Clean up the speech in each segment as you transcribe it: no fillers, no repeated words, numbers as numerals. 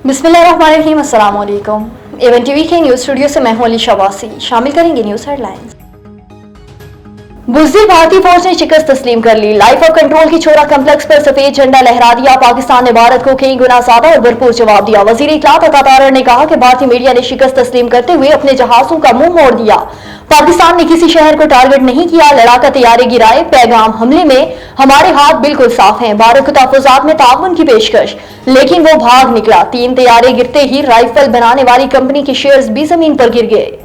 बिस्मिल्लाहिर्रहमानिर्रहीम। अस्सलाम वालेकुम। एवन टीवी के न्यूज स्टूडियो से मैं हूं अली शवासी। शामिल करेंगे न्यूज हेडलाइंस। बुज़दिल भारतीय फौज ने शिकस्त तस्लीम कर ली। लाइफ ऑफ कंट्रोल की छोरा कम्प्लेक्स पर सफेद झंडा लहरा दिया। पाकिस्तान ने भारत को कई गुना ज्यादा और भरपूर जवाब दिया। वजीर इत्तलात अता तारर ने कहा कि भारतीय मीडिया ने शिकस्त तस्लीम करते हुए अपने जहाजों का मुंह मोड़ दिया। पाकिस्तान ने किसी शहर को टारगेट नहीं किया, लड़ाका तैयारे गिराए। पैगाम हमले में हमारे हाथ बिल्कुल साफ हैं। भारत को तहफ़्फ़ुज़ात में ताउन की पेशकश, लेकिन वो भाग निकला। 3 तैयारे गिरते ही राइफल बनाने वाली कंपनी के शेयर्स भी जमीन पर गिर गए।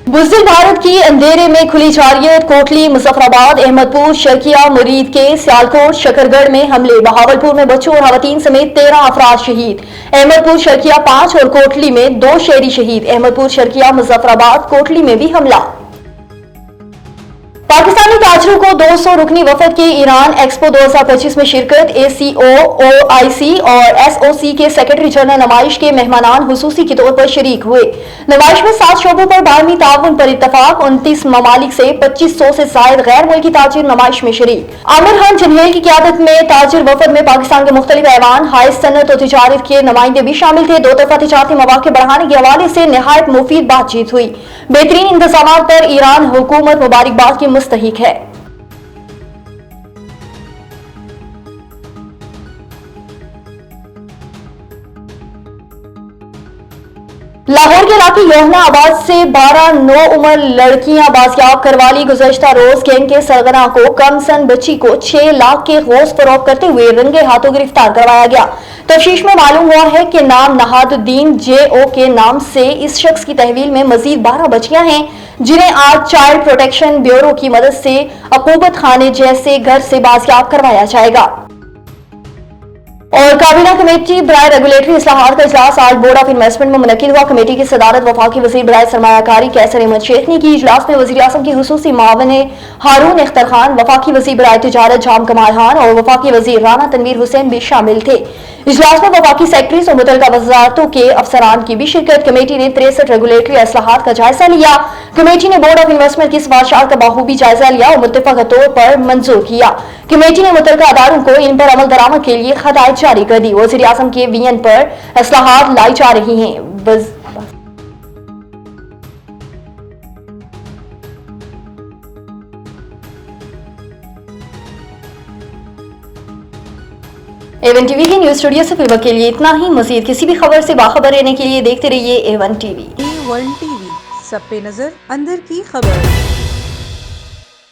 बुज़दिल भारत की अंधेरे में खुली जारियत। कोटली, मुजफ्फराबाद, अहमदपुर, शर्किया, मुरीद के सियालकोट, शकरगढ़ में हमले। बहावलपुर में बच्चों और खवातीन समेत 13 अफराद शहीद। अहमदपुर, शर्किया 5 और कोटली में 2 शहरी शहीद। अहमदपुर, शर्किया, मुजफ्फराबाद, कोटली में भी हमला। पाकिस्तानी ताजरों को 200 रुकनी वफद के ईरान एक्सपो 2025 में शिरकत। ACO, OIC और SOC के सेक्रेटरी जनरल नमाइश के मेहमानान हुसूसी के तौर पर शरीक हुए। नमाइश में 7 शोबों पर बाहमी ताउन पर इत्तफाक। 29 ममालिक से 2500 से जायद गैर मुल्की ताजिर नमाइश में शरीक। आमिर खान जन्हेल की क़यादत में ताजिर वफद में पाकिस्तान के मुख्तलिफ ऐवान, हाई सनत और तिजारत के नुमाइंदे भी शामिल थे। 2 तरफा तिजारती मौक़े बढ़ाने के हवाले से निहायत मुफीद बातचीत हुई। बेहतरीन इंतजामात पर ईरान हुकूमत मुबारकबाद की मुस्तहिक है। लाहौर के इलाके योहना आबाद से 12 नौ उम्र लड़कियां बाजियाब करवा ली। गुज़श्ता रोज गैंग के सरगना को कम सन बच्ची को 6 लाख के गोश्त फरोख्त करते हुए रंगे हाथों गिरफ्तार करवाया गया। तफ्तीश में मालूम हुआ है कि नाम नहादुद्दीन JO के नाम से इस शख्स की तहवील में मजीद 12 बच्चियां हैं, जिन्हें आज चाइल्ड प्रोटेक्शन ब्यूरो की मदद से अकूबत खाने जैसे घर से बाजियाब करवाया जाएगा। और काबीना कमेटी बराए रेगुलेटरी इस्लाहात का इजलास आज बोर्ड ऑफ इन्वेस्टमेंट में मुनक्किद हुआ। कमेटी की सदारत वफाकी वजीर बराए सरमायाकारी कैसर अहमद शेख ने की। इजलास में वजीर आज़म की हुसूसी मावन हारून अख्तर खान, वफाकी वजीर बराए तिजारत जाम कमाल खान और वफाकी वजीर राना तनवीर हुसैन भी शामिल थे। इजलास में वफाकी सेक्रेटरीज और मुतल्लिका वज़ारतों के अफसरान की भी शिरकत। कमेटी ने 63 रेगुलेटरी इस्लाहात का जायजा लिया। कमेटी ने बोर्ड ऑफ इन्वेस्टमेंट की सिफारिशात का बाखूबी जायजा लिया और मुत्तफ़क़ा तौर पर मंजूर किया। कमेटी ने मुतल्लिका अदारों को इन पर अमल दरामद के लिए हदायत जारी कर दी। वज़ीर आज़म के VN पर इस्लाहात लाई जा रही हैं। एवन टीवी के न्यूज स्टूडियो से फिर वक्त के लिए इतना ही। मजीद किसी भी खबर से बाखबर रहने के लिए देखते रहिए एवन टीवी। A1 TV, सब पे नजर, अंदर की खबर।